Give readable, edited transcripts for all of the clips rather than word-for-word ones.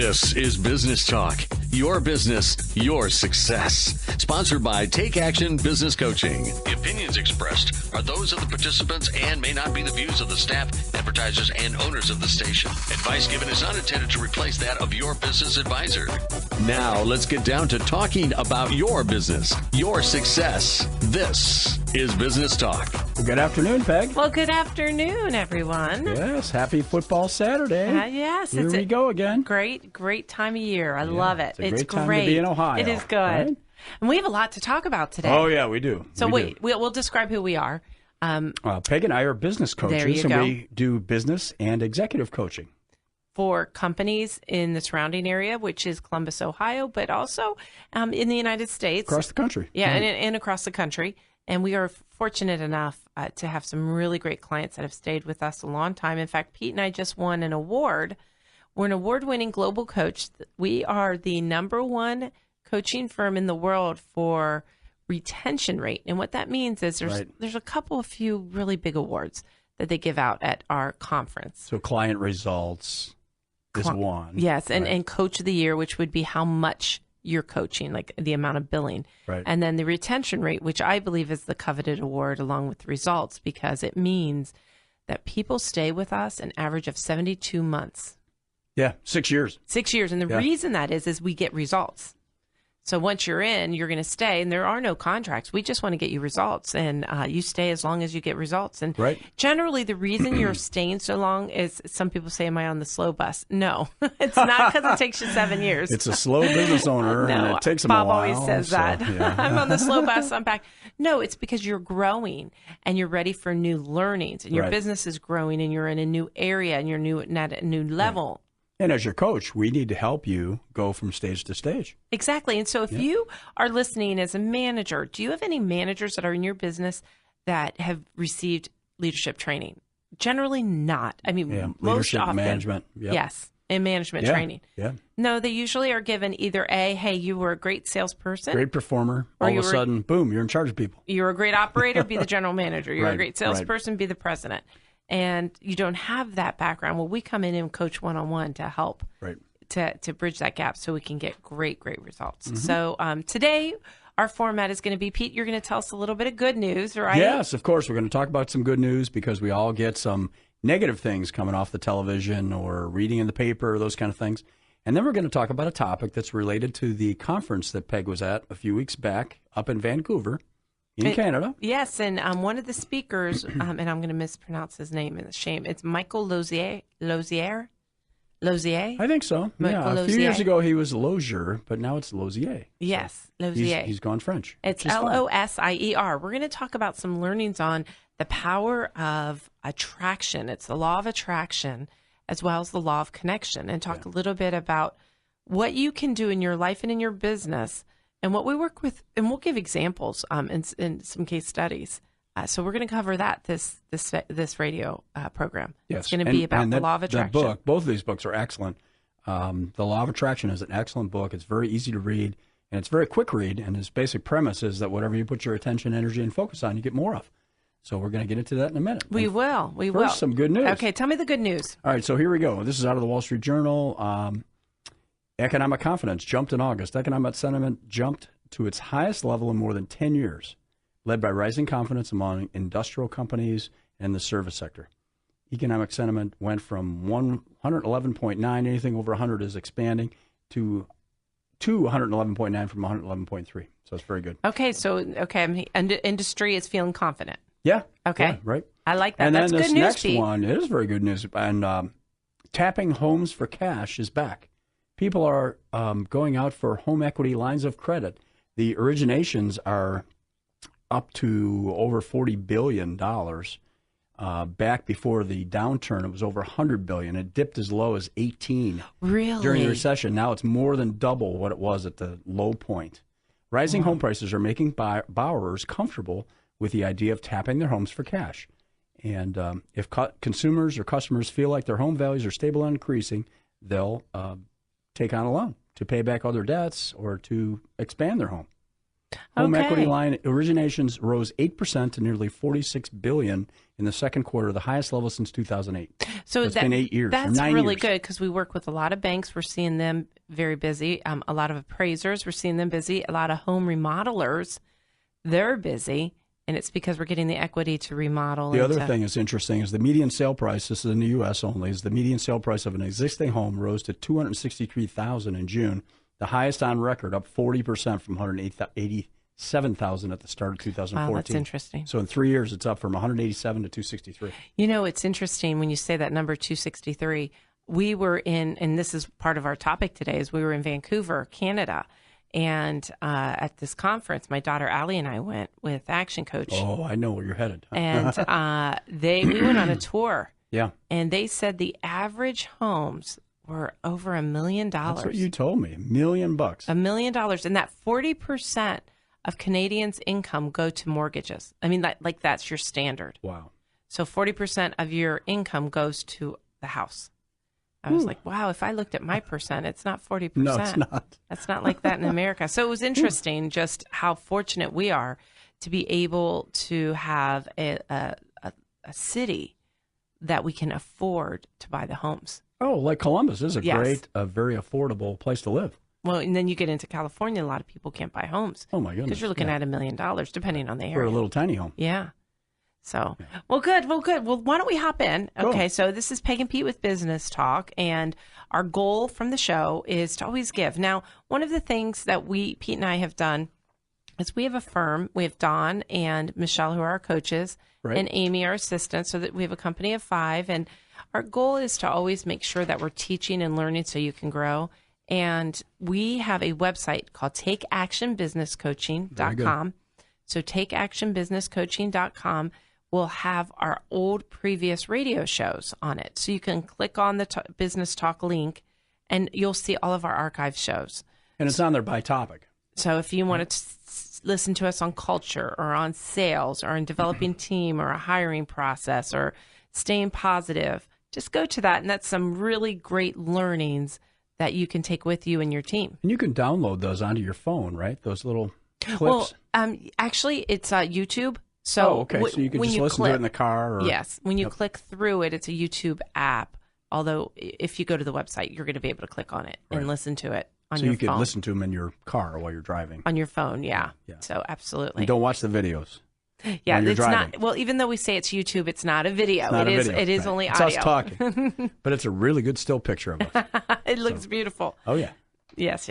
This is Business Talk, your business, your success. Sponsored by Take Action Business Coaching. The opinions expressed are those of the participants and may not be the views of the staff, advertisers, and owners of the station. Advice given is not intended to replace that of your business advisor. Now, let's get down to talking about your business, your success. This is Business Talk. Well, good afternoon, Peg. Well, good afternoon, everyone. Yes, happy football Saturday. Yes. Here we go again. Great time of year. I love it. It's great time to be in Ohio. It is good. Right? And we have a lot to talk about today. Oh, yeah, we do. So we'll describe who we are. Peg and I are business coaches, and we do business and executive coaching. For companies in the surrounding area, which is Columbus, Ohio, but also in the United States. Across the country. Yeah, right. and across the country. And we are fortunate enough to have some really great clients that have stayed with us a long time. In fact, Pete and I just won an award. We're an award-winning global coach. We are the #1 coaching firm in the world for retention rate. And what that means is there's a few really big awards that they give out at our conference. So client results is one. Yes, and coach of the year, which would be how much you're coaching, like the amount of billing. Right. And then the retention rate, which I believe is the coveted award along with the results, because it means that people stay with us an average of 72 months. Yeah, 6 years. 6 years. And the reason that is we get results. So once you're in, you're going to stay, and there are no contracts. We just want to get you results, and you stay as long as you get results. And generally, the reason you're staying so long is some people say, am I on the slow bus? No, it's not because it takes you 7 years. It's a slow business owner, and it takes them Bob a while. Bob always says that. Yeah. I'm on the slow bus, I'm back. No, it's because you're growing, and you're ready for new learnings, and your business is growing, and you're in a new area, and you're at a new level. And as your coach, we need to help you go from stage to stage. Exactly. And so if you are listening as a manager, do you have any managers that are in your business that have received leadership training? Generally not. I mean, most leadership, often. management. Yep. Yes. And management training. Yeah. No, they usually are given either A, hey, you were a great salesperson. Great performer. All of a sudden, boom, you're in charge of people. You're a great operator, be the general manager. You're a great salesperson, be the president. And you don't have that background. Well, we come in and coach one-on-one to help to bridge that gap so we can get great results. Mm-hmm. So today, our format is going to be, Pete, you're going to tell us a little bit of good news, right? Yes, of course. We're going to talk about some good news because we all get some negative things coming off the television or reading in the paper, those kind of things. And then we're going to talk about a topic that's related to the conference that Peg was at a few weeks back up in Vancouver. In Canada. Yes, and one of the speakers, and I'm going to mispronounce his name, and it's a shame. It's Michael Lozier? I think so. Michael a few years ago he was Lozier, but now it's Lozier. Yes, Lozier. He's gone French. It's Losier. We're going to talk about some learnings on the power of attraction. It's the law of attraction as well as the law of connection, and talk a little bit about what you can do in your life and in your business. And what we work with, and we'll give examples in some case studies. So we're going to cover that this radio program. Yes. It's going to be about the law of attraction. That book, both of these books are excellent. The Law of Attraction is an excellent book. It's very easy to read, and it's very quick read. And its basic premise is that whatever you put your attention, energy, and focus on, you get more of. So we're going to get into that in a minute. We will. First, some good news. Okay, tell me the good news. All right, so here we go. This is out of the Wall Street Journal. Economic confidence jumped in August. Economic sentiment jumped to its highest level in more than 10 years, led by rising confidence among industrial companies and the service sector. Economic sentiment went from 111.9, anything over 100 is expanding, to 111.9 from 111.3. So it's very good. Okay, industry is feeling confident. Yeah. Okay. Yeah, right. I like that. And That's then good this news, next Pete. one, it is very good news. And tapping homes for cash is back. People are going out for home equity lines of credit. The originations are up to over $40 billion. Back before the downturn, it was over $100 billion. It dipped as low as 18 during the recession. Now it's more than double what it was at the low point. Rising home prices are making borrowers comfortable with the idea of tapping their homes for cash. And if consumers or customers feel like their home values are stable and increasing, they'll take on a loan to pay back other debts or to expand their home. Home Okay. equity line originations rose 8% to nearly $46 billion in the second quarter, the highest level since 2008. So it's been 8 years. That's 9 really years. good because we work with a lot of banks. We're seeing them very busy. A lot of appraisers, we're seeing them busy. A lot of home remodelers, they're busy. And it's because we're getting the equity to remodel. The other thing that's interesting is the median sale price, this is in the U.S. only, is the median sale price of an existing home rose to $263,000 in June, the highest on record, up 40% from $187,000 at the start of 2014. Wow, that's interesting. So in 3 years, it's up from $187 to $263. You know, it's interesting when you say that number 263. We were in, and this is part of our topic today, is we were in Vancouver, Canada. And at this conference, my daughter Allie and I went with Action Coach. Oh, I know where you're headed. And we went on a tour. Yeah. And they said the average homes were over $1 million. That's what you told me. $1 million. $1 million. And that 40% of Canadians' income go to mortgages. I mean, like that's your standard. Wow. So 40% of your income goes to the house. I was like, wow, if I looked at my percent, it's not 40%. No, it's not. That's not like that in America. So it was interesting just how fortunate we are to be able to have a city that we can afford to buy the homes. Oh, like Columbus is a Yes. great, very affordable place to live. Well, and then you get into California, a lot of people can't buy homes. Oh, my goodness. Because you're looking Yeah. at $1 million, depending on the area. For a little tiny home. Yeah. So, well, good. Well, why don't we hop in? Okay, so this is Peg and Pete with Business Talk, and our goal from the show is to always give. Now, one of the things that Pete and I have done is we have a firm. We have Don and Michelle, who are our coaches, Right. and Amy, our assistant, so that we have a company of 5. And our goal is to always make sure that we're teaching and learning so you can grow. And we have a website called TakeActionBusinessCoaching.com. So TakeActionBusinessCoaching.com will have our old previous radio shows on it. So you can click on the Business Talk link and you'll see all of our archive shows. And it's on there by topic. So if you want to listen to us on culture or on sales or on developing team or a hiring process or staying positive, just go to that. And that's some really great learnings that you can take with you and your team. And you can download those onto your phone, right? Those little clips. Well, actually, it's YouTube. So okay. So you can just listen to it in the car. Or, yes. When you click through it, it's a YouTube app. Although if you go to the website, you're going to be able to click on it and listen to it on so your you phone. can listen to them in your car while you're driving. On your phone, yeah. Yeah. So absolutely. And don't watch the videos. Yeah, while you're it's driving. not. Well, even though we say it's YouTube, it's not a video. It's not a video, It is right. only it's audio. us talking. But it's a really good still picture of us. It looks beautiful. Oh, yeah. Yes.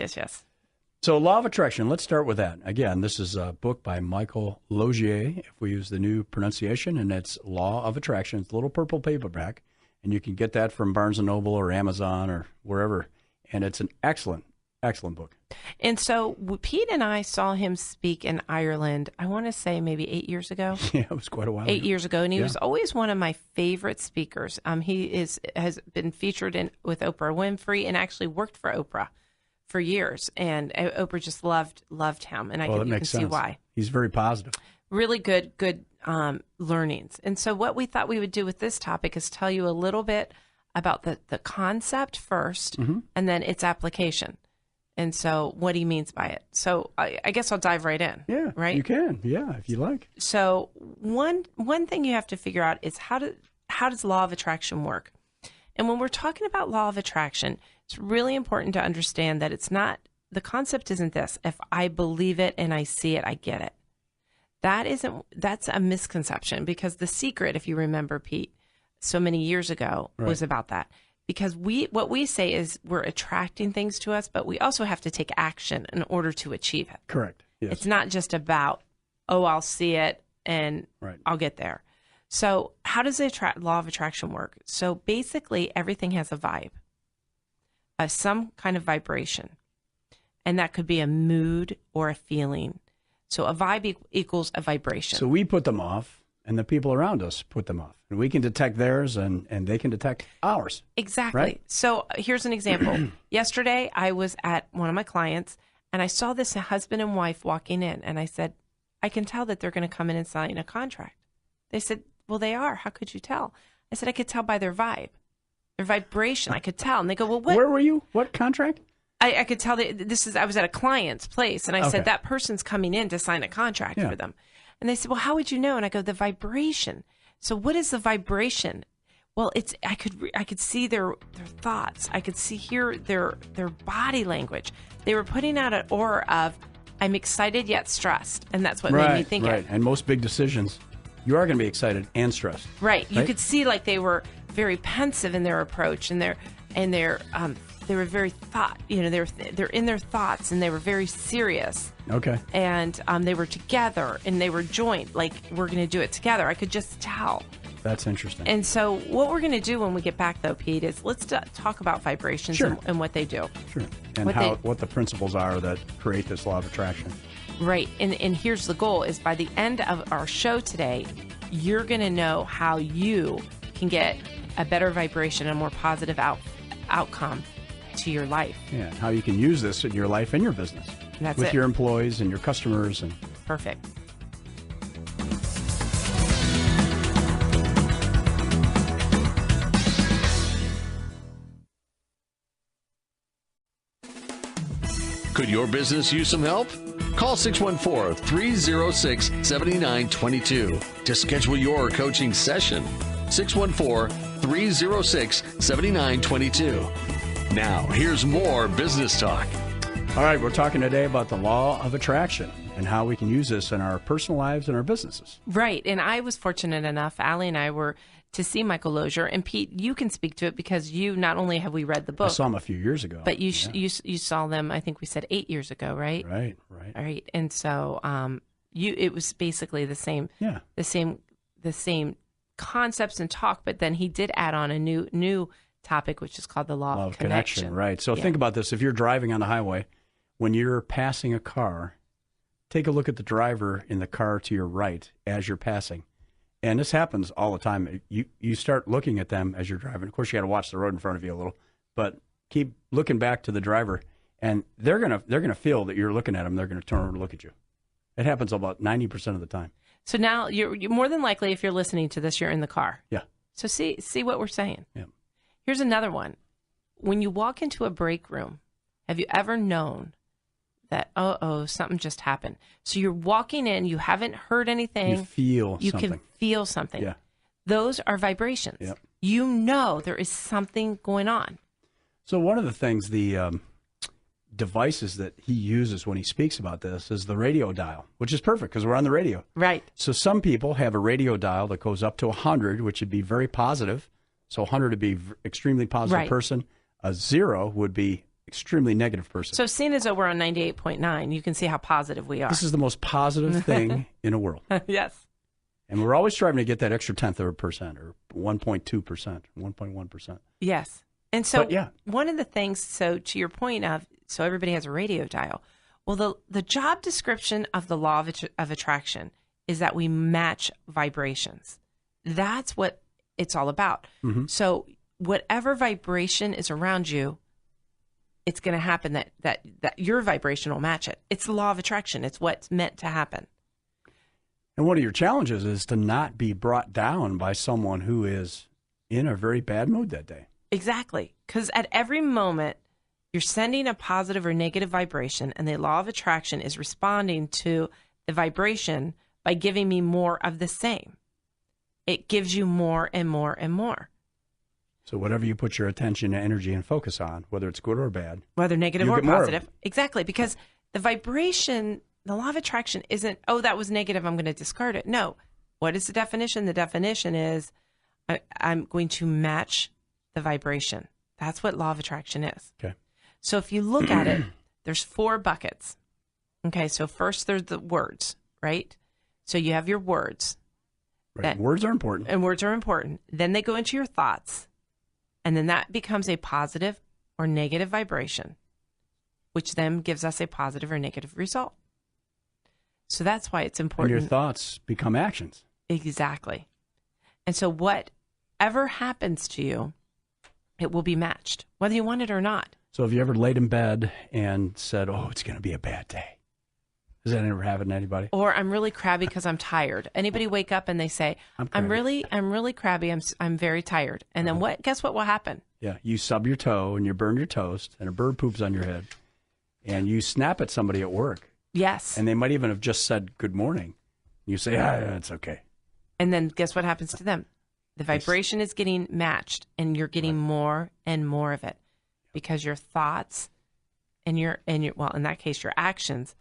So Law of Attraction, let's start with that. Again, this is a book by Michael Logier, if we use the new pronunciation, and it's Law of Attraction. It's a little purple paperback, and you can get that from Barnes & Noble or Amazon or wherever. And it's an excellent, excellent book. And so Pete and I saw him speak in Ireland, I want to say maybe 8 years ago. Yeah, it was quite a while 8 ago. years ago, and he Yeah. was always one of my favorite speakers. He has been featured with Oprah Winfrey and actually worked for Oprah for years, and Oprah just loved him, and Well, you that can makes see sense. why. He's very positive. Really good learnings. And so what we thought we would do with this topic is tell you a little bit about the concept first, Mm-hmm. and then its application. And so what he means by it. So I guess I'll dive right in. Yeah, Right? you can. Yeah, if you like. So one thing you have to figure out is how does law of attraction work? And when we're talking about law of attraction, it's really important to understand that the concept isn't this. If I believe it and I see it, I get it. That's a misconception, because the secret, if you remember, Pete, so many years ago, was about that. Because what we say is we're attracting things to us, but we also have to take action in order to achieve it. Correct. Yes. It's not just about, I'll see it and Right. I'll get there. So how does the law of attraction work? So basically, everything has a vibe, some kind of vibration. And that could be a mood or a feeling. So a vibe equals a vibration. So we put them off, and the people around us put them off. And we can detect theirs, and they can detect ours. Exactly. Right? So here's an example. Yesterday, I was at one of my clients, and I saw this husband and wife walking in, and I said, I can tell that they're going to come in and sign a contract. They said, well, they are. How could you tell? I said, I could tell by their vibe, their vibration. I could tell. And they go, well, what? Where were you? What contract? I could tell that I was at a client's place, and I Okay. said, that person's coming in to sign a contract Yeah. for them. And they said, well, how would you know? And I go, the vibration. So what is the vibration? Well, I could see their thoughts. I could hear their body language. They were putting out an aura of, I'm excited yet stressed. And that's what made me think right. it. And most big decisions, you are going to be excited and stressed. Right. You Right? could see like they were very pensive in their approach, and they were very they're in their thoughts, and they were very serious. Okay. And they were together, and they were joint, like we're going to do it together. I could just tell. That's interesting. And so what we're going to do when we get back, though, Pete, is let's talk about vibrations Sure. and what they do. Sure. And what the principles are that create this law of attraction. Right. And here's the goal is by the end of our show today, you're going to know how you can get a better vibration, a more positive outcome to your life. Yeah. And how you can use this in your life and your business. And that's with it. your employees and your customers. And Perfect. Could your business use some help? Call 614-306-7922 to schedule your coaching session. 614-306-7922. Now, here's more business talk. all right, we're talking today about the law of attraction and how we can use this in our personal lives and our businesses. Right. And I was fortunate enough, Allie and I were to see Michael Lozier. And Pete, you can speak to it because you not only have we read the I book, saw them a few years ago. but you saw them, I think we said 8 years ago, right? Right. All right. And so it was basically the same Yeah. the same concepts and talk, but then he did add on a new topic, which is called the law of connection. Right. So think about this. If you're driving on the highway, when you're passing a car, take a look at the driver in the car to your right as you're passing. And this happens all the time. You start looking at them as you're driving. Of course, you got to watch the road in front of you a little, but keep looking back to the driver, and they're gonna feel that you're looking at them. They're gonna turn over and look at you. It happens about 90% of the time. So now you're more than likely, if you're listening to this, you're in the car. Yeah. So see what we're saying. Yeah. Here's another one. When you walk into a break room, have you ever known that, something just happened? So you're walking in, you haven't heard anything. You feel You something. can feel something. Yeah. Those are vibrations. Yep. You know there is something going on. So one of the things, the devices that he uses when he speaks about this is the radio dial, which is perfect because we're on the radio. Right. So some people have a radio dial that goes up to 100, which would be very positive. So 100 would be extremely positive Right. person. A 0 would be extremely negative person. So seeing as though we're on 98.9, you can see how positive we are. This is the most positive thing in the world. Yes. And we're always striving to get that extra tenth of a percent or 1.2%, 1.1%. Yes. And so But, yeah. one of the things, so to your point of, so everybody has a radio dial. Well, the job description of the law of attraction is that we match vibrations. That's what it's all about. Mm-hmm. So whatever vibration is around you, it's going to happen that your vibration will match it. It's the law of attraction. It's what's meant to happen. And one of your challenges is to not be brought down by someone who is in a very bad mood that day. Exactly. Because at every moment, you're sending a positive or negative vibration, and the law of attraction is responding to the vibration by giving me more of the same. It gives you more and more and more. So whatever you put your attention, energy, and focus on, whether it's good or bad, Whether negative you or get more of positive. Exactly. Because the vibration, the law of attraction isn't, that was negative, I'm going to discard it. No. What is the definition? The definition is I'm going to match the vibration. That's what law of attraction is. Okay. So if you look at it, there's 4 buckets. Okay, so first there's the words, right? So you have your words. right? Words are important. And words are important. Then they go into your thoughts. And then that becomes a positive or negative vibration, which then gives us a positive or negative result. So that's why it's And important. your thoughts become actions. Exactly. And so whatever happens to you, it will be matched, whether you want it or not. So have you ever laid in bed and said, it's going to be a bad day? Has that ever happened to anybody? Or I'm really crabby because I'm tired. Anybody wake up and they say, I'm crabby. really crabby. I'm very tired. And then guess what will happen? Yeah, you stub your toe and you burn your toast and a bird poops on your head and you snap at somebody at work. Yes. And they might even have just said good morning. You say, yeah, it's okay. And then guess what happens to them? The vibration is getting matched and you're getting more and more of it because your thoughts and your well, in that case, your actions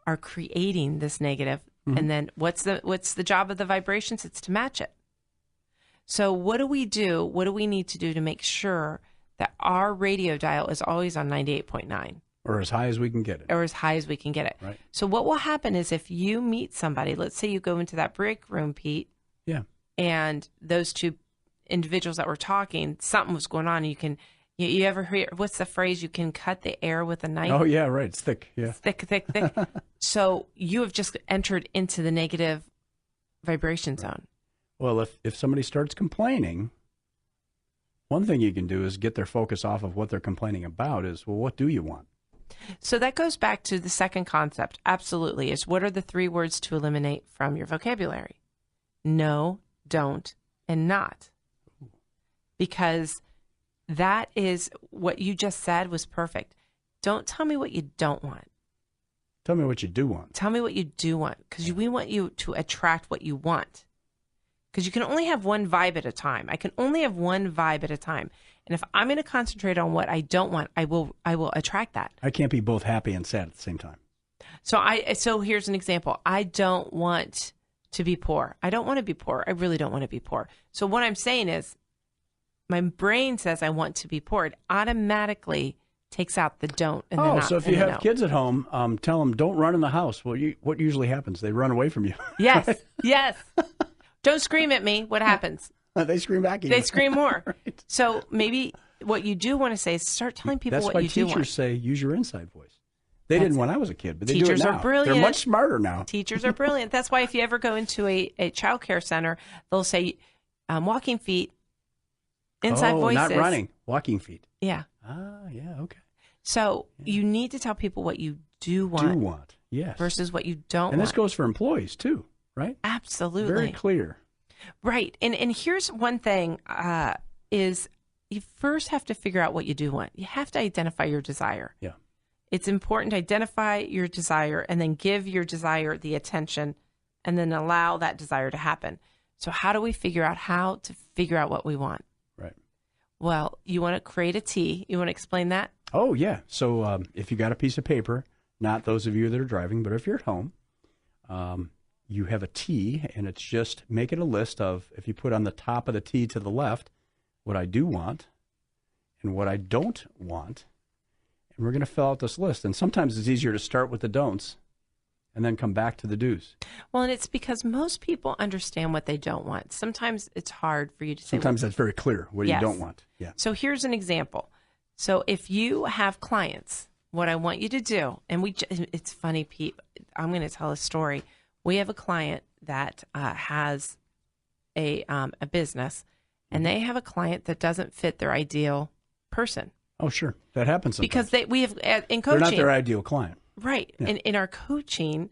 are creating this negative. And then what's the job of the vibrations? It's to match it. So what do we do? What do we need to do to make sure that our radio dial is always on 98.9? Or as high as we can get it. Or as high as we can get it. Right. So what will happen is if you meet somebody, let's say you go into that break room, Pete, Yeah. and those two individuals that were talking, something was going on. You ever hear, what's the phrase? You can cut the air with a knife. Oh, yeah, right. It's thick. Yeah. Thick, thick, thick. So you have just entered into the negative vibration zone. Well, if somebody starts complaining, one thing you can do is get their focus off of what they're complaining about is, well, what do you want? So that goes back to the second concept. Absolutely. Is what are the 3 words to eliminate from your vocabulary? No, don't, and not. Because that is what you just said was perfect. Don't tell me what you don't want. Tell me what you do want. Tell me what you do want, because we want you to attract what you want. Because you can only have one vibe at a time. I can only have one vibe at a time. And if I'm going to concentrate on what I don't want, I will attract that. I can't be both happy and sad at the same time. So here's an example. I don't want to be poor. I don't want to be poor. I really don't want to be poor. So what I'm saying is my brain says I want to be poor. It automatically takes out the don't and the not. So if you have kids at home, tell them don't run in the house. Well, what usually happens? They run away from you. Yes, yes. Don't scream at me. What happens? They scream back at you. They scream more. Right. So maybe what you do want to say is start telling people what you do want. That's why teachers say use your inside voice. They didn't when I was a kid, but they do it Teachers now. are brilliant. They're much smarter now. Teachers are brilliant. That's why if you ever go into a child care center, they'll say walking feet, inside voices. Not running, walking feet. Yeah. Yeah, okay. So you need to tell people what you do want. Yes. Versus what you don't want. And this goes for employees too, right? Absolutely. Very clear. Right. And here's one thing is you first have to figure out what you do want. You have to identify your desire. Yeah. It's important to identify your desire and then give your desire the attention and then allow that desire to happen. So how do we figure out how to figure out what we want? Right. Well, you want to create a T. You want to explain that? Oh, yeah. So if you got a piece of paper, not those of you that are driving, but if you're at home, you have a T, and it's just make it a list of, if you put on the top of the T to the left, what I do want and what I don't want. And we're going to fill out this list. And sometimes it's easier to start with the don'ts and then come back to the do's. Well, and it's because most people understand what they don't want. Sometimes it's hard for you to say. Sometimes that's very clear, what Yes. you don't want. Yeah. So here's an example. So if you have clients, what I want you to do, and it's funny, Pete, I'm going to tell a story. We have a client that has a business, and they have a client that doesn't fit their ideal person. Oh, sure. That happens sometimes. Because we have, in coaching. They're not their ideal client. Right. Yeah. In our coaching,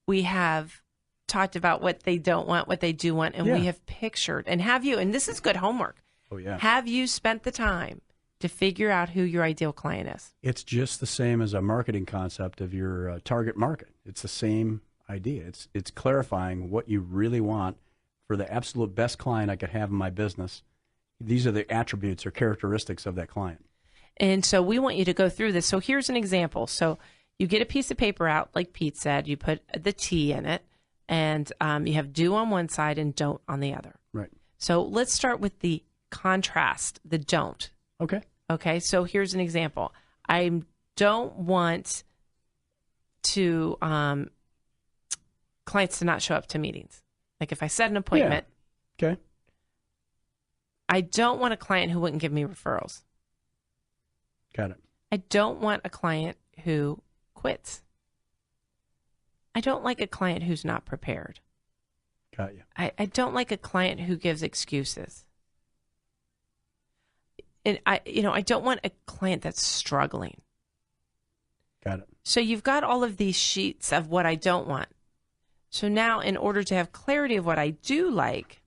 we have talked about what they don't want, what they do want, and we have pictured. And and this is good homework. Oh, yeah. Have you spent the time to figure out who your ideal client is? It's just the same as a marketing concept of your target market. It's the same idea. It's clarifying what you really want for the absolute best client I could have in my business. These are the attributes or characteristics of that client. And so we want you to go through this. So here's an example. So you get a piece of paper out, like Pete said, you put the T in it, and you have do on one side and don't on the other. Right. So let's start with the contrast, the don't. Okay. Okay, so here's an example. I don't want to clients to not show up to meetings. Like if I set an appointment, Okay. I don't want a client who wouldn't give me referrals. Got it. I don't want a client who quits. I don't like a client who's not prepared. Got you. I don't like a client who gives excuses. And I don't want a client that's struggling. Got it. So you've got all of these sheets of what I don't want. So now in order to have clarity of what I do like,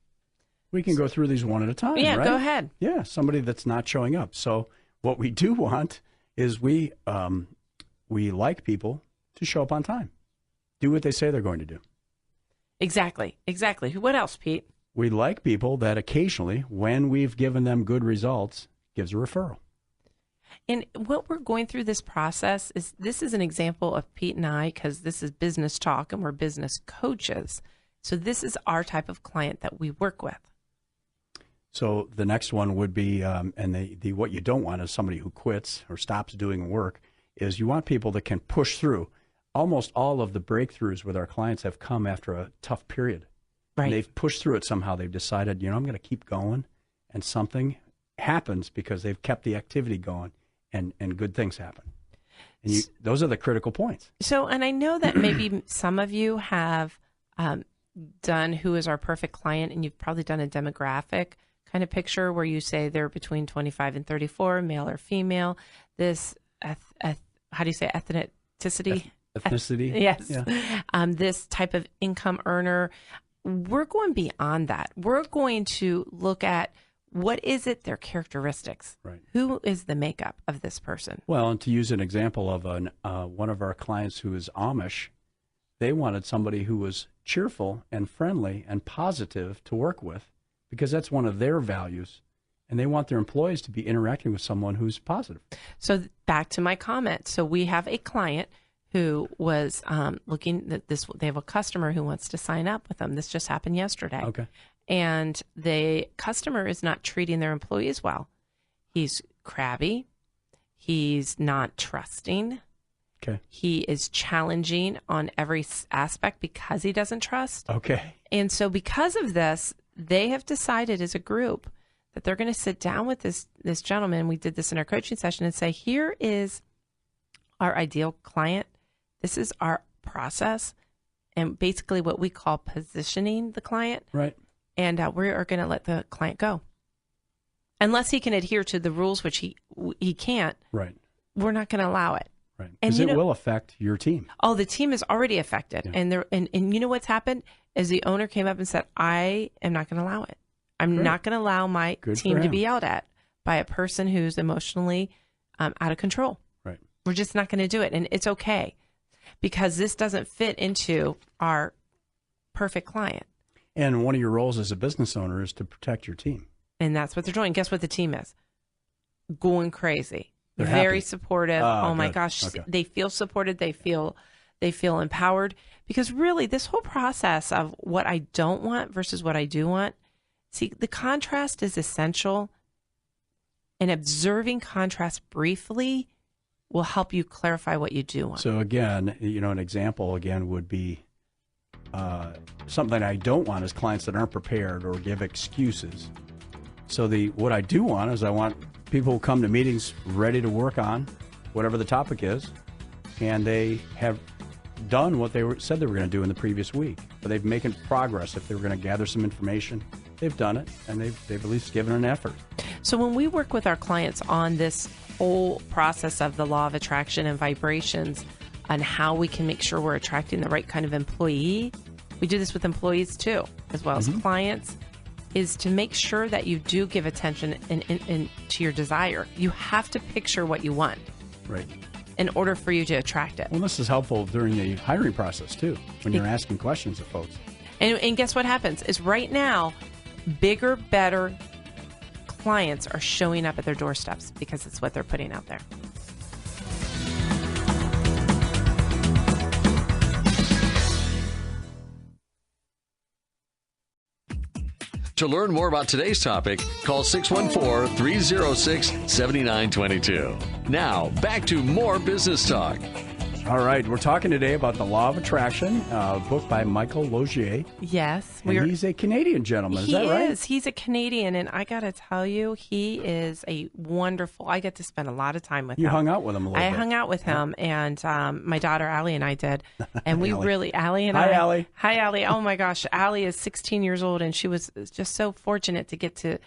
We can go through these one at a time, Yeah, right? go ahead. Yeah, somebody that's not showing up. So what we do want is we like people to show up on time, do what they say they're going to do. Exactly. What else, Pete? We like people that occasionally, when we've given them good results, gives a referral. And what we're going through this process this is an example of Pete and I, because this is business talk and we're business coaches. So this is our type of client that we work with. So the next one would be, and what you don't want is somebody who quits or stops doing work, is you want people that can push through. Almost all of the breakthroughs with our clients have come after a tough period. Right. And they've pushed through it somehow. They've decided, I'm going to keep going, and something happens because they've kept the activity going, and good things happen. And those are the critical points. So, and I know that maybe some of you have done Who is Our Perfect Client, and you've probably done a demographic kind of picture where you say they're between 25 and 34, male or female. This, how do you say, ethnicity? Ethnicity. Yes. Yeah. This type of income earner. We're going beyond that. We're going to look at what is it, their characteristics. Right. Who is the makeup of this person? Well, and to use an example of one of our clients who is Amish, they wanted somebody who was cheerful and friendly and positive to work with, because that's one of their values. And they want their employees to be interacting with someone who's positive. So back to my comment. So we have a client who was looking at this. They have a customer who wants to sign up with them. This just happened yesterday. Okay. And the customer is not treating their employees well. He's crabby. He's not trusting. Okay. He is challenging on every aspect because he doesn't trust. Okay. And so because of this, they have decided as a group that they're going to sit down with this gentleman. We did this in our coaching session and say, here is our ideal client. This is our process, and basically what we call positioning the client. Right. And we are going to let the client go. Unless he can adhere to the rules, which he can't. Right. We're not going to allow it. Right. Because it will affect your team. Oh, the team is already affected. Yeah. And you know what's happened is the owner came up and said, I am not going to allow it. I'm not going to allow my team to be yelled at by a person who's emotionally out of control. Right. We're just not going to do it. And it's okay, because this doesn't fit into our perfect client. And one of your roles as a business owner is to protect your team. And that's what they're doing. Guess what the team is? Going crazy. They're very happy. Supportive. Oh my gosh. Okay. They feel supported. They feel empowered, because really this whole process of what I don't want versus what I do want. See, the contrast is essential, and observing contrast briefly will help you clarify what you do want. So again, an example again would be something I don't want is clients that aren't prepared or give excuses. So what I do want is I want people who come to meetings ready to work on whatever the topic is, and they have done what they said they were going to do in the previous week, but they've making progress. If they were going to gather some information, they've done it, and they've at least given an effort. So when we work with our clients on this whole process of the law of attraction and vibrations and how we can make sure we're attracting the right kind of employee, we do this with employees too, as well as clients, is to make sure that you do give attention to your desire. You have to picture what you want. Right. In order for you to attract it. Well, this is helpful during the hiring process too, when you're asking questions of folks. And guess what happens is right now, bigger, better clients are showing up at their doorsteps because it's what they're putting out there. To learn more about today's topic, call 614-306-7922. Now, back to more business talk. All right, we're talking today about The Law of Attraction, a book by Michael Logier. Yes. He's a Canadian gentleman, is that right? He is. He's a Canadian, and I got to tell you, he is a wonderful, I get to spend a lot of time with him. You hung out with him a little bit. I hung out with him, and my daughter, Allie, and I did. And we really, Allie. Hi, Allie. Hi, Allie. Oh, my gosh. Allie is 16 years old, and she was just so fortunate to get to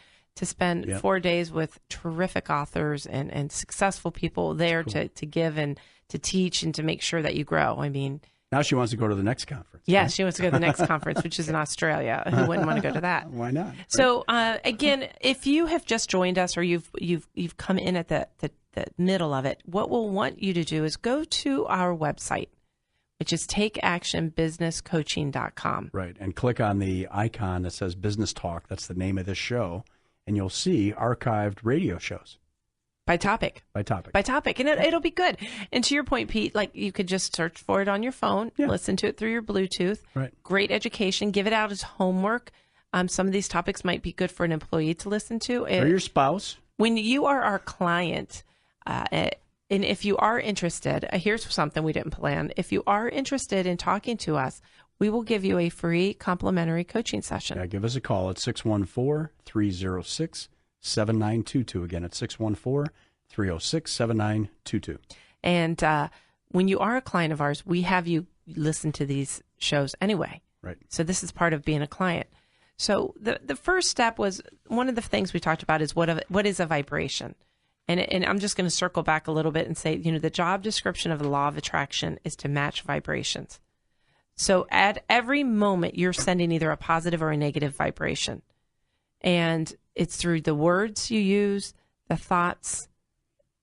spend 4 days with terrific authors and successful people there to give and to teach and to make sure that you grow. I mean, Now she wants to go to the next conference. Yes, right? she wants to go to the next conference, which is in Australia. Who wouldn't want to go to that? Why not? So again, if you have just joined us or you've come in at the middle of it, what we'll want you to do is go to our website, which is takeactionbusinesscoaching.com. Right, and click on the icon that says Business Talk. That's the name of this show, and you'll see archived radio shows. By topic. By topic. And it'll be good. And to your point, Pete, like you could just search for it on your phone, listen to it through your Bluetooth. Right. Great education. Give it out as homework. Some of these topics might be good for an employee to listen to. Or your spouse. When you are our client, and if you are interested, here's something we didn't plan. If you are interested in talking to us, we will give you a free complimentary coaching session. Yeah, give us a call at 614-306-7922. Again, it's 614-306-7922. And when you are a client of ours, we have you listen to these shows anyway. Right. So this is part of being a client. So the first step was, one of the things we talked about is what is a vibration? And I'm just going to circle back a little bit and say, the job description of the law of attraction is to match vibrations. So at every moment, you're sending either a positive or a negative vibration. And it's through the words you use, the thoughts,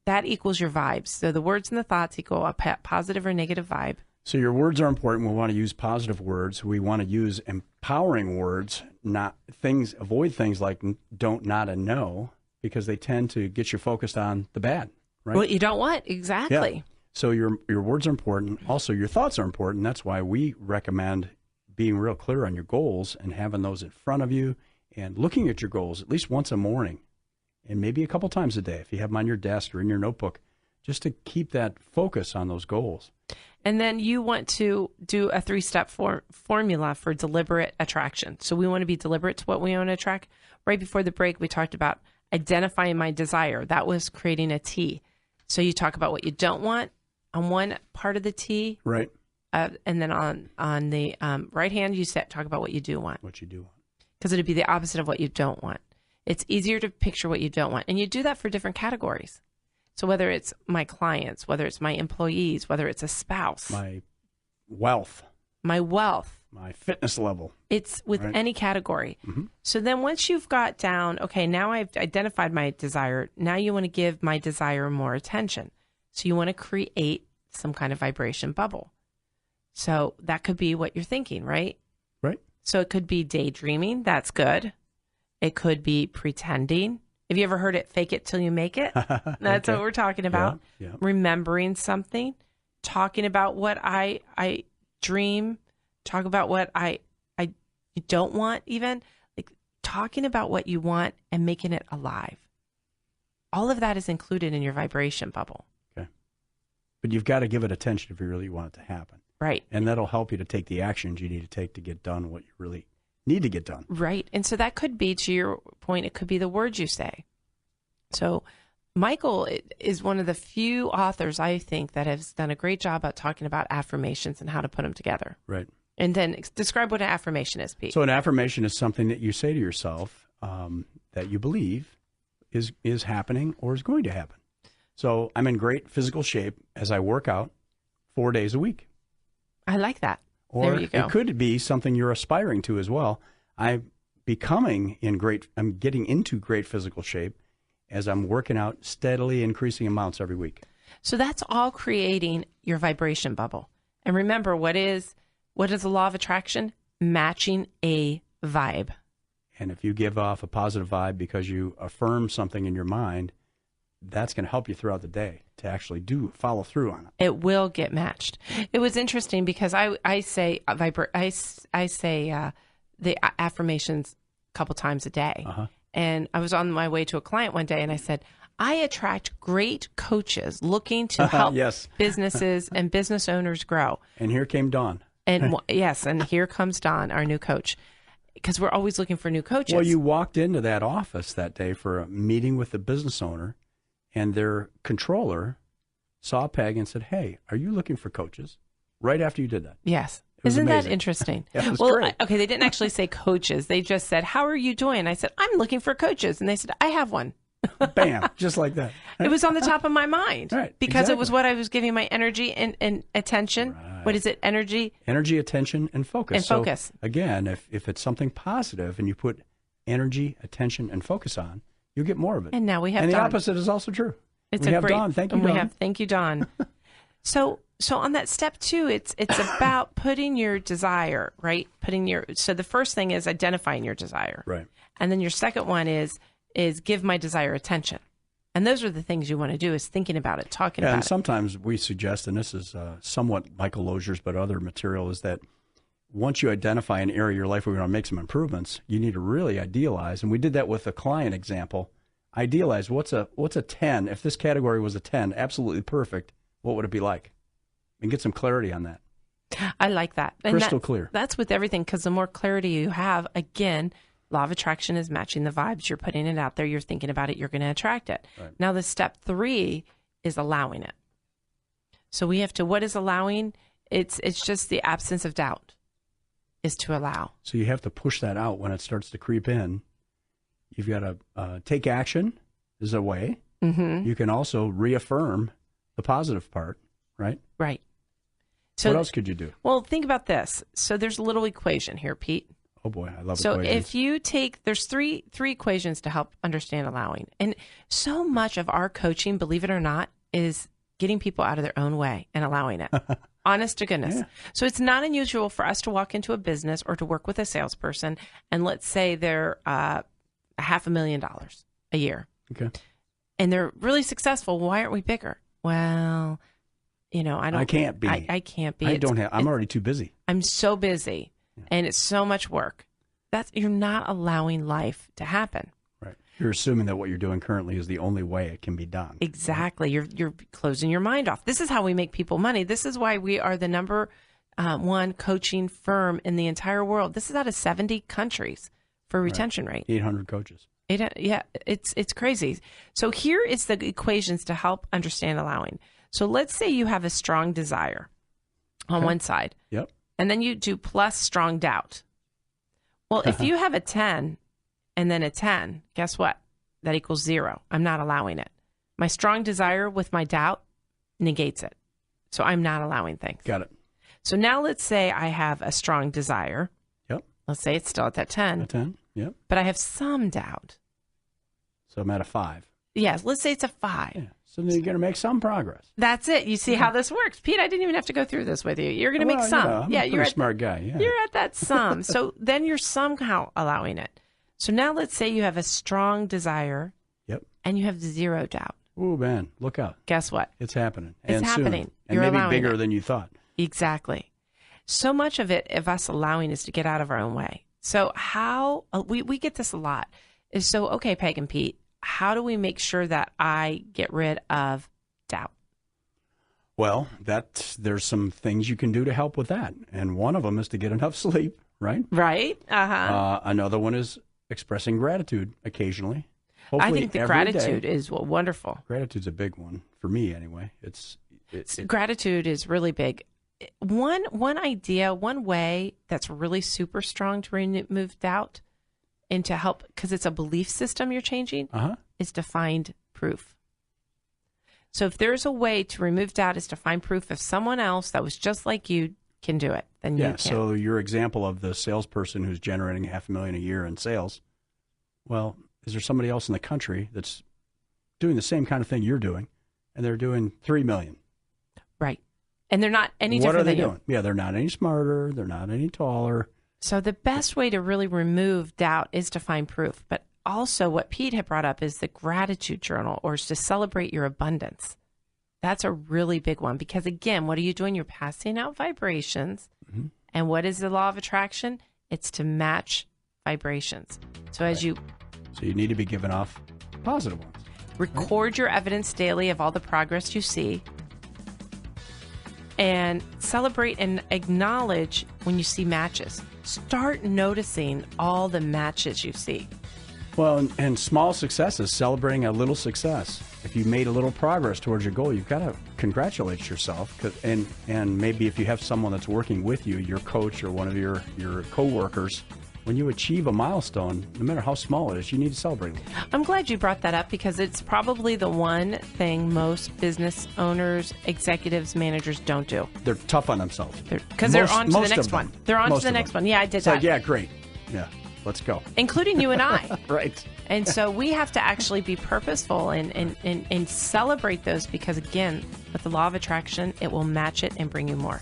that equals your vibes. So the words and the thoughts equal a positive or negative vibe. So your words are important. We want to use positive words. We want to use empowering words, avoid things like don't, not, and no, because they tend to get you focused on the bad, right? What you don't want, exactly. Yeah. So your words are important. Also, your thoughts are important. That's why we recommend being real clear on your goals and having those in front of you and looking at your goals at least once a morning and maybe a couple times a day if you have them on your desk or in your notebook, just to keep that focus on those goals. And then you want to do a 3-step formula for deliberate attraction. So we want to be deliberate to what we want to attract. Right before the break, we talked about identifying my desire. That was creating a T. So you talk about what you don't want on one part of the T. Right. And then on the right hand, you talk about what you do want. What you do want. Because it would be the opposite of what you don't want. It's easier to picture what you don't want. And you do that for different categories. So whether it's my clients, whether it's my employees, whether it's a spouse. My wealth. My fitness level. It's with any category. Mm-hmm. So then once you've got down, okay, now I've identified my desire. Now you want to give my desire more attention. So you want to create some kind of vibration bubble. So that could be what you're thinking, right? Right. So it could be daydreaming. That's good. It could be pretending. Have you ever heard it, fake it till you make it? That's what we're talking about. Yeah. Remembering something, talking about what I dream, talk about what I don't want even, like talking about what you want and making it alive. All of that is included in your vibration bubble. Okay. But you've got to give it attention if you really want it to happen. Right. And that'll help you to take the actions you need to take to get done what you really need to get done. Right. And so that could be, to your point, it could be the words you say. So Michael is one of the few authors, I think, that has done a great job at talking about affirmations and how to put them together. Right. And then describe what an affirmation is, Pete. So an affirmation is something that you say to yourself that you believe is happening or is going to happen. So I'm in great physical shape as I work out 4 days a week. I like that. Or there you go. It could be something you're aspiring to as well. I'm getting into great physical shape as I'm working out steadily increasing amounts every week. So that's all creating your vibration bubble. And remember, what is the law of attraction? Matching a vibe. And if you give off a positive vibe because you affirm something in your mind, that's going to help you throughout the day to actually follow through on it. It will get matched. It was interesting because I say the affirmations a couple times a day. Uh-huh. And I was on my way to a client one day and I said, I attract great coaches looking to help businesses and business owners grow. And here came Dawn. And yes, and here comes Dawn, our new coach, because we're always looking for new coaches. Well, you walked into that office that day for a meeting with the business owner, and their controller saw Peg and said, hey, are you looking for coaches? Right after you did that. Yes. Isn't that interesting? Yeah, it was well, great. Okay, they didn't actually say coaches. They just said, how are you doing? I said, I'm looking for coaches. And they said, I have one. Bam, just like that. It was on the top of my mind. Right, because exactly. it was what I was giving my energy and attention What is it? Energy? Energy, attention, and focus. And focus. So, again, if it's something positive and you put energy, attention, and focus on, you get more of it. And now we have And the Dawn. opposite is also true. It's we a have great, Dawn. Thank you, and Dawn. Thank you, Dawn. So on that step 2, it's about putting your desire, right? So the first thing is identifying your desire. Right. And then your second one is give my desire attention. And those are the things you want to do, is thinking about it, talking about And it. sometimes we suggest, and this is somewhat Michael Lozier's, but other material, is that once you identify an area of your life where you want to make some improvements, you need to really idealize. And we did that with a client example. Idealize what's a 10. If this category was a 10, absolutely perfect, what would it be like? And get some clarity on that. I like that. And Crystal clear. That's with everything, because the more clarity you have, again, law of attraction is matching the vibes. You're putting it out there. You're thinking about it. You're going to attract it. Right. Now, the step 3 is allowing it. So we have to, what is allowing? It's just the absence of doubt is to allow. So you have to push that out when it starts to creep in. You've got to take action is a way. Mm-hmm. You can also reaffirm the positive part, right? Right. So what else could you do? Well, think about this. So there's a little equation here, Pete. Oh boy, I love so equations. if you take, there's three equations to help understand allowing. And so much of our coaching, believe it or not, is getting people out of their own way and allowing it. Honest to goodness. Yeah. So it's not unusual for us to walk into a business or to work with a salesperson, and let's say they're $500,000 a year. Okay. And they're really successful. Why aren't we bigger? Well, I can't be. I can't be. I'm already too busy. I'm so busy, and it's so much work. You're not allowing life to happen. Right. You're assuming that what you're doing currently is the only way it can be done. Exactly. You're closing your mind off. This is how we make people money. This is why we are the number one coaching firm in the entire world. This is out of 70 countries for retention rate. 800 coaches. It's crazy. So here is the equations to help understand allowing. So let's say you have a strong desire on one side. Yep. And then you do plus strong doubt. Well, if you have a 10 and then a 10, guess what? That equals 0. I'm not allowing it. My strong desire with my doubt negates it. So I'm not allowing things. Got it. So now let's say I have a strong desire. Yep. Let's say it's still at that 10. A 10. Yep. But I have some doubt. So I'm at a 5. Yes, let's say it's a 5. Yeah. So then you're going to make some progress. That's it. You see how this works. Pete, I didn't even have to go through this with you. You're going to make some. I'm a pretty smart guy. Yeah. You're at that sum. So then you're somehow allowing it. So now let's say you have a strong desire. Yep. And you have 0 doubt. Oh, man, look out. Guess what? It's happening. It's and happening. Soon. And You're maybe allowing bigger it. than you thought. Exactly. So much of it, of us allowing, is to get out of our own way. So how, we get this a lot, is so, okay, Peg and Pete, how do we make sure that I get rid of doubt? Well, there's some things you can do to help with that. And one of them is to get enough sleep, right? Right. Uh-huh. Another one is expressing gratitude occasionally. I Hopefully think the every gratitude day. is Wonderful. Gratitude's a big one for me anyway. Gratitude is really big. One idea, one way that's really super strong to remove doubt and to help, because it's a belief system you're changing, is to find proof. So if there's a way to remove doubt, is to find proof if someone else that was just like you can do it, then you can. So your example of the salesperson who's generating $500,000 a year in sales, well, is there somebody else in the country that's doing the same kind of thing you're doing, and they're doing $3 million? Right. And they're not any different What are they than doing? Yeah, they're not any smarter. They're not any taller. So the best way to really remove doubt is to find proof. But also what Pete had brought up is the gratitude journal, or is to celebrate your abundance. That's a really big one, because again, what are you doing? You're passing out vibrations. Mm-hmm. And what is the law of attraction? It's to match vibrations. So as you... So you need to be giving off positive ones. Record your evidence daily of all the progress you see. And celebrate and acknowledge when you see matches. Start noticing all the matches you see. Well, and small successes, celebrating a little success. If you made a little progress towards your goal, you've got to congratulate yourself. And maybe if you have someone that's working with you, your coach or one of your coworkers, when you achieve a milestone, no matter how small it is, you need to celebrate it. I'm glad you brought that up because it's probably the one thing most business owners, executives, managers don't do. They're tough on themselves. Because they're on to the next one. They're on to the next one. Yeah, I did it's that. Like, yeah, great. Yeah, let's go. Including you and I. Right. And so we have to actually be purposeful and celebrate those because, again, with the law of attraction, it will match it and bring you more.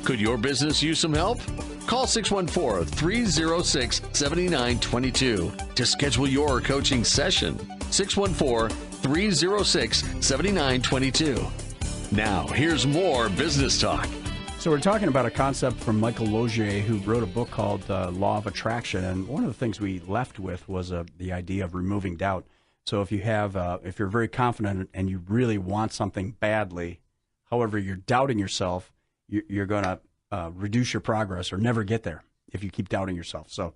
Could your business use some help? Call 614-306-7922 to schedule your coaching session. 614-306-7922. Now, here's more business talk. So we're talking about a concept from Michael Lozier, who wrote a book called Law of Attraction. And one of the things we left with was the idea of removing doubt. So if you have, if you're very confident and you really want something badly, however, you're doubting yourself, you're going to reduce your progress or never get there if you keep doubting yourself. So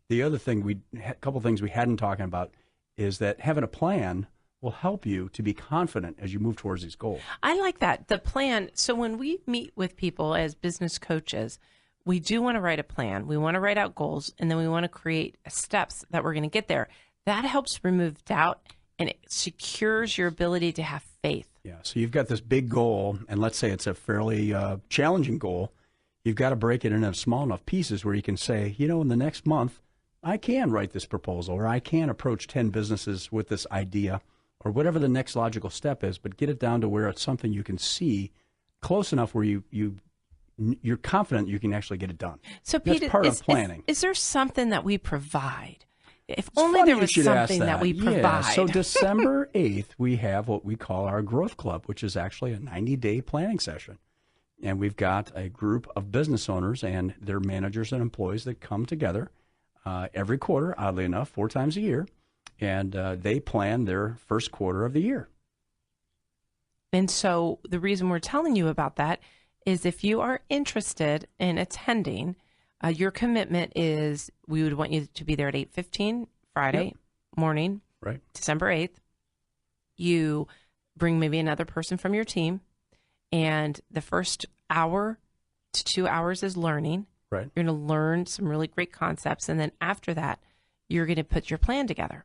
the other thing, a couple things we hadn't talking about is that having a plan will help you to be confident as you move towards these goals. I like that. The plan. So when we meet with people as business coaches, we do want to write a plan. We want to write out goals, and then we want to create steps that we're going to get there. That helps remove doubt, and it secures your ability to have faith. Yeah, so you've got this big goal, and let's say it's a fairly challenging goal. You've got to break it into small enough pieces where you can say, in the next month, I can write this proposal, or I can approach 10 businesses with this idea, or whatever the next logical step is, but get it down to where it's something you can see close enough where you're confident you can actually get it done. So, Pete, that's part of planning. Is there something that we provide? If only there was something that we provide. Yeah. So December 8th, we have what we call our Growth Club, which is actually a 90-day planning session. And we've got a group of business owners and their managers and employees that come together every quarter, oddly enough, 4 times a year, and they plan their first quarter of the year. And so the reason we're telling you about that is if you are interested in attending, your commitment is we would want you to be there at 8:15 Friday morning, right? December 8th. You bring maybe another person from your team, and the first hour to 2 hours is learning. Right. You're going to learn some really great concepts, and then after that, you're going to put your plan together.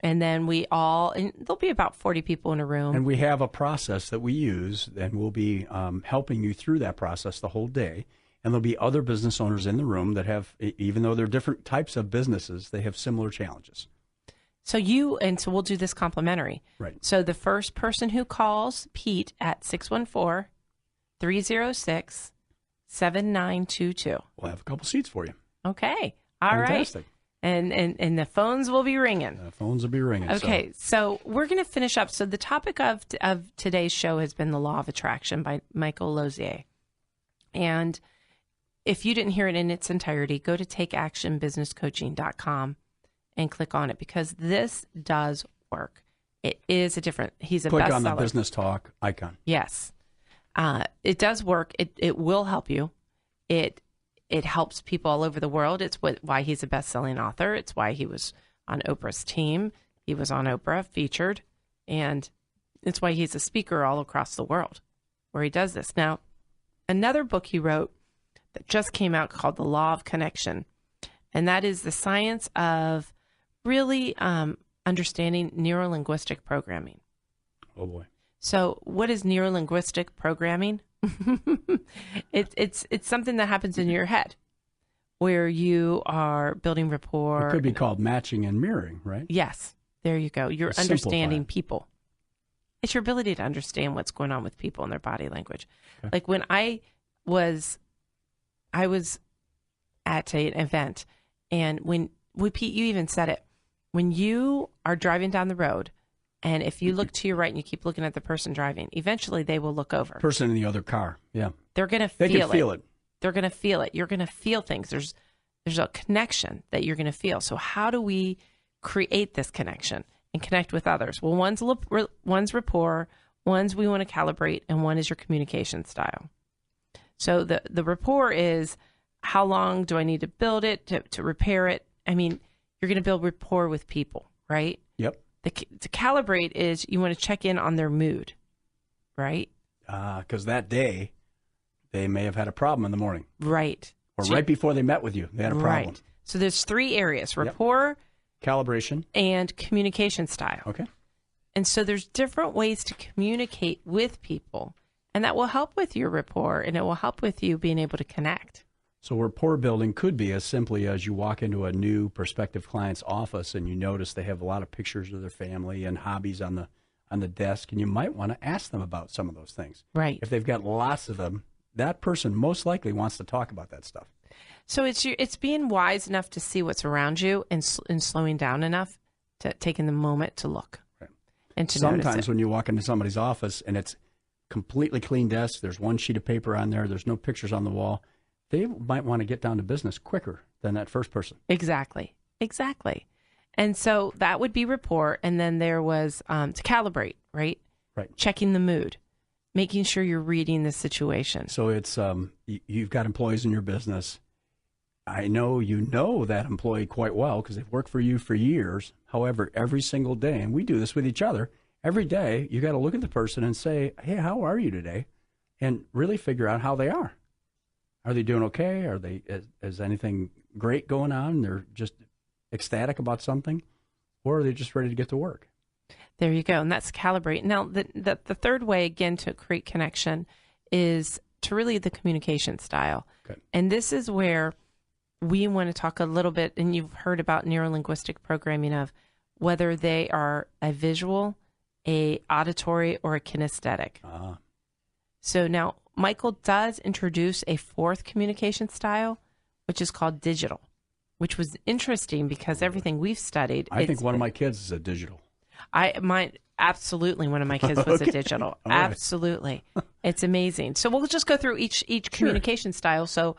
And then and there'll be about 40 people in a room. And we have a process that we use, and we'll be helping you through that process the whole day. And there'll be other business owners in the room that have, even though they're different types of businesses, they have similar challenges. So we'll do this complimentary. Right. So the first person who calls Pete at 614-306-7922. We'll have a couple seats for you. Okay. All Fantastic. right. And the phones will be ringing. The phones will be ringing. Okay. So we're going to finish up. So the topic of today's show has been the Law of Attraction by Michael Lozier. And if you didn't hear it in its entirety, go to takeactionbusinesscoaching.com and click on it because this does work. It is he's a bestseller. Click on the Business Talk icon. Yes. It does work. It will help you. It helps people all over the world. It's why he's a best-selling author. It's why he was on Oprah's team. He was on Oprah featured. And it's why he's a speaker all across the world where he does this. Now, another book he wrote that just came out called The Law of Connection. And that is the science of really understanding neuro-linguistic programming. Oh, boy. So what is neuro-linguistic programming? It's something that happens in your head where you are building rapport. It could be called matching and mirroring, right? Yes. There you go. You're understanding people. It's your ability to understand what's going on with people and their body language. Okay. Like when I was at an event, and Pete, you even said it, when you are driving down the road, and if you look to your right and you keep looking at the person driving, eventually they will look over. Person in the other car, yeah. They're going to feel it. They can feel it. They're going to feel it. You're going to feel things. There's a connection that you're going to feel. So how do we create this connection and connect with others? Well, one's rapport, one's we want to calibrate, and one is your communication style. So the rapport is how long do I need to build it, to repair it? I mean, you're going to build rapport with people, right? Yep. To calibrate is you want to check in on their mood, right? Because that day, they may have had a problem in the morning. Right. Or right before they met with you, they had a problem. Right. So there's 3 areas: rapport, calibration, and communication style. Okay. And so there's different ways to communicate with people, and that will help with your rapport, and it will help with you being able to connect. So rapport building could be as simply as you walk into a new prospective client's office and you notice they have a lot of pictures of their family and hobbies on the desk, and you might want to ask them about some of those things. Right. If they've got lots of them, that person most likely wants to talk about that stuff. So it's being wise enough to see what's around you and slowing down enough to taking the moment to look. Right. And to Sometimes notice it. when you walk into somebody's office and it's completely clean desk, there's one sheet of paper on there, there's no pictures on the wall, they might want to get down to business quicker than that first person. Exactly. And so that would be rapport. And then there was to calibrate, right? Right. Checking the mood, making sure you're reading the situation. So it's you've got employees in your business. I know you know that employee quite well because they've worked for you for years. However, every single day, and we do this with each other, every day you got to look at the person and say, hey, how are you today? And really figure out how they are. Are they doing okay? Are they is anything great going on? They're just ecstatic about something? Or are they just ready to get to work? There you go. And that's calibrate. Now, the third way, again, to create connection is to really the communication style. Okay. And this is where we want to talk a little bit, and you've heard about neuro-linguistic programming of whether they are a visual, a auditory, or a kinesthetic. So now Michael does introduce a 4th communication style, which is called digital, which was interesting because everything we've studied. I think one of my kids is a digital. Absolutely, one of my kids was Okay. a digital. All right. Absolutely. It's amazing. So we'll just go through each communication style. So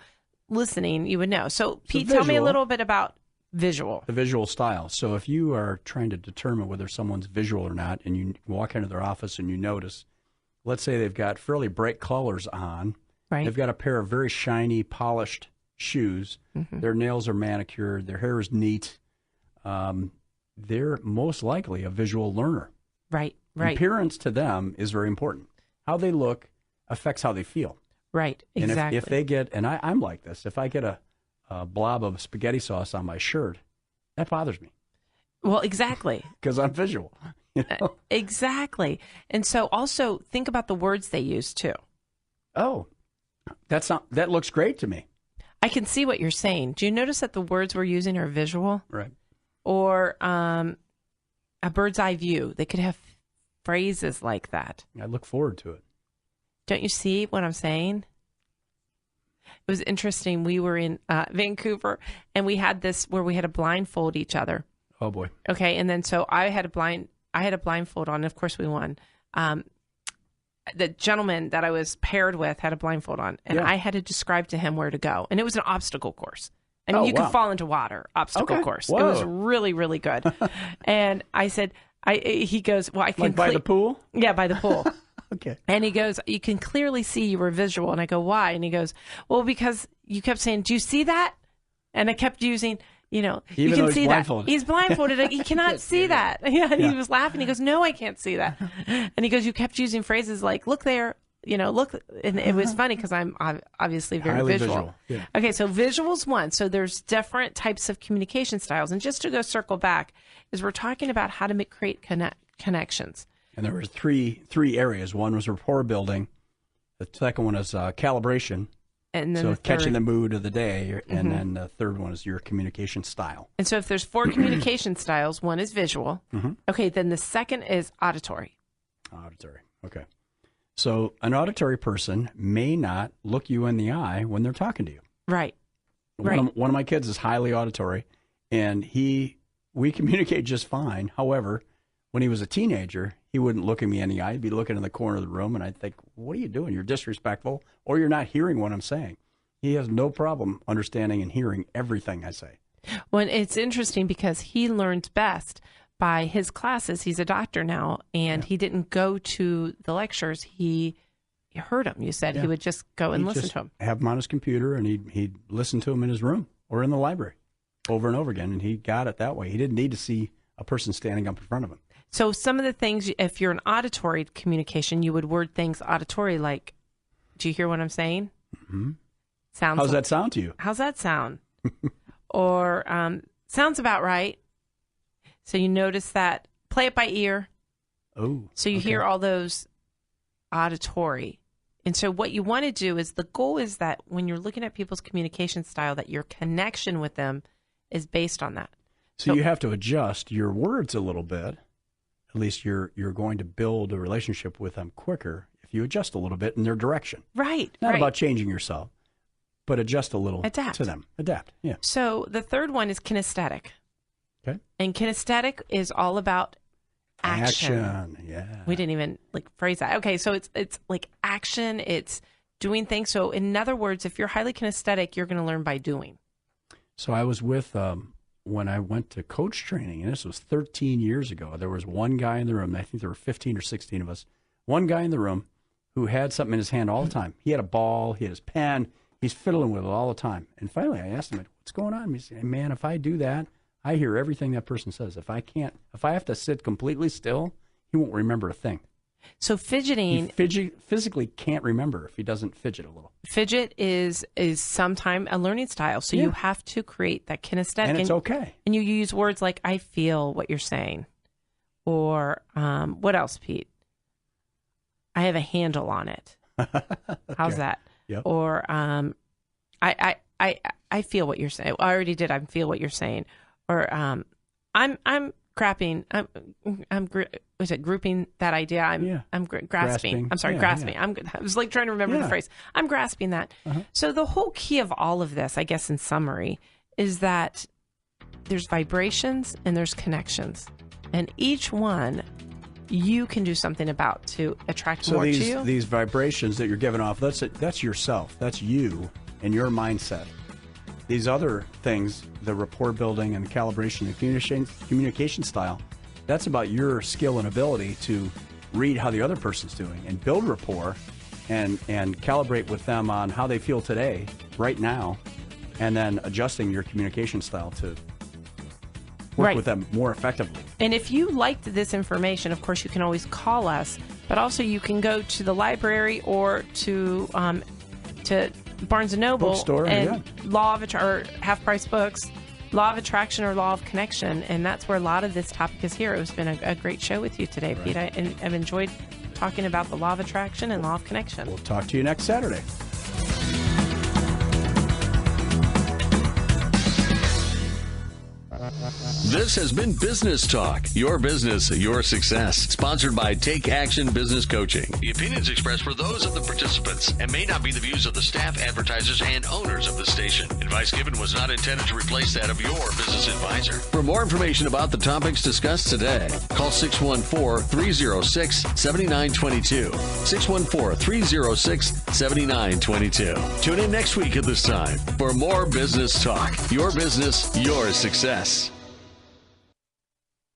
listening, you would know. So Pete, tell me a visual. little bit about visual. The visual style. So if you are trying to determine whether someone's visual or not, and you walk into their office and you notice, let's say they've got fairly bright colors on. Right. They've got a pair of very shiny, polished shoes. Mm-hmm. Their nails are manicured. Their hair is neat. They're most likely a visual learner. Right. Appearance to them is very important. How they look affects how they feel. Right. And Exactly. if they get, and I'm like this, if I get a blob of spaghetti sauce on my shirt, that bothers me Well, exactly. because I'm visual. You know? Exactly. And so also think about the words they use too. Oh, that looks great to me. I can see what you're saying. Do you notice that the words we're using are visual? Right. Or a bird's eye view? They could have phrases like that. I look forward to it. Don't you see what I'm saying? It was interesting. We were in Vancouver, and we had this where we had to blindfold each other. Oh boy. Okay, and then so I had a blindfold on. And of course, we won. The gentleman that I was paired with had a blindfold on, and Yeah. I had to describe to him where to go. And it was an obstacle course. I mean, Oh, you wow. could fall into water, obstacle Okay. course. Whoa. It was really, really good. And I said, he goes, well, I can Like by the pool? Yeah, by the pool. Okay. And he goes, you can clearly see you were visual. And I go, why? And he goes, well, because you kept saying, do you see that? And I kept using, you Even can though he's see that. blindfolded. He's blindfolded. He cannot see that. Yeah, and Yeah. he was laughing. He goes, no, I can't see that. And he goes, you kept using phrases like, look there, look. And it was funny because I'm obviously very Highly visual. visual, yeah. Okay, so visual's one. So there's different types of communication styles. And just to go circle back, is we're talking about how to create connections. And there were three areas. One was rapport building. The second one is calibration. And then So the catching third- the mood of the day. And then the third one is your communication style. And so if there's 4 communication styles, one is visual. Okay, then the second is auditory. Auditory. Okay. So an auditory person may not look you in the eye when they're talking to you. Right. One of my kids is highly auditory, and we communicate just fine. However, when he was a teenager, he wouldn't look at me in the eye. He'd be looking in the corner of the room, and I'd think, what are you doing? You're disrespectful, or you're not hearing what I'm saying. He has no problem understanding and hearing everything I say. Well, it's interesting because he learns best by his classes. He's a doctor now, and he didn't go to the lectures. He heard them. You said he would just go and He'd listen just to them. have him on his computer, and he'd listen to him in his room or in the library over and over again, and he got it that way. He didn't need to see a person standing up in front of him. So some of the things, if you're an auditory communication, you would word things auditory like, do you hear what I'm saying? Mm-hmm. How's that sound to you? How's that sound? Or sounds about right. So you notice that. Play it by ear. Oh. So you hear all those auditory. And so what you want to do is, the goal is that when you're looking at people's communication style, that your connection with them is based on that. So you have to adjust your words a little bit. At least you're going to build a relationship with them quicker if you adjust a little bit in their direction. Right. Not about changing yourself, but adjust a little Adapt. to them. Adapt, yeah. So the third one is kinesthetic. Okay. And kinesthetic is all about action. Yeah. We didn't even phrase that. Okay, so it's like action, it's doing things. So in other words, if you're highly kinesthetic, you're going to learn by doing. So I was with, when I went to coach training, and this was 13 years ago, there was one guy in the room, I think there were 15 or 16 of us, one guy in the room who had something in his hand all the time. He had a ball, he had his pen, he's fiddling with it all the time. And finally I asked him, what's going on? He said, man, if I do that, I hear everything that person says. If I have to sit completely still, he won't remember a thing. So fidgeting, he physically can't remember if he doesn't fidget a little. Fidget is sometimes a learning style. So you have to create that kinesthetic. And it's okay. And you use words like, I feel what you're saying. Or what else, Pete? I have a handle on it. How's that? Yep. Or I feel what you're saying. I already did. I feel what you're saying. Or I'm grasping. Grouping that idea? I'm grasping. I'm sorry, grasping. Yeah. I was trying to remember the phrase. I'm grasping that. Uh-huh. So the whole key of all of this, I guess, in summary, is that there's vibrations and there's connections, and each one you can do something about to attract more to you. So these vibrations that you're giving off, that's yourself. That's you and your mindset. These other things, the rapport building and calibration and communication style, that's about your skill and ability to read how the other person's doing and build rapport and calibrate with them on how they feel today, right now, and then adjusting your communication style to work with them more effectively. And if you liked this information, of course, you can always call us, but also you can go to the library or to Barnes & Noble Bookstore, and Law of or Half Price Books, Law of Attraction or Law of Connection, and that's where a lot of this topic is here. It's been a great show with you today, Pete. I've enjoyed talking about the Law of Attraction and Law of Connection. We'll talk to you next Saturday. This has been Business Talk, your business, your success. Sponsored by Take Action Business Coaching. The opinions expressed were those of the participants and may not be the views of the staff, advertisers, and owners of the station. Advice given was not intended to replace that of your business advisor. For more information about the topics discussed today, call 614-306-7922. 614-306-7922. Tune in next week at this time for more Business Talk, your business, your success.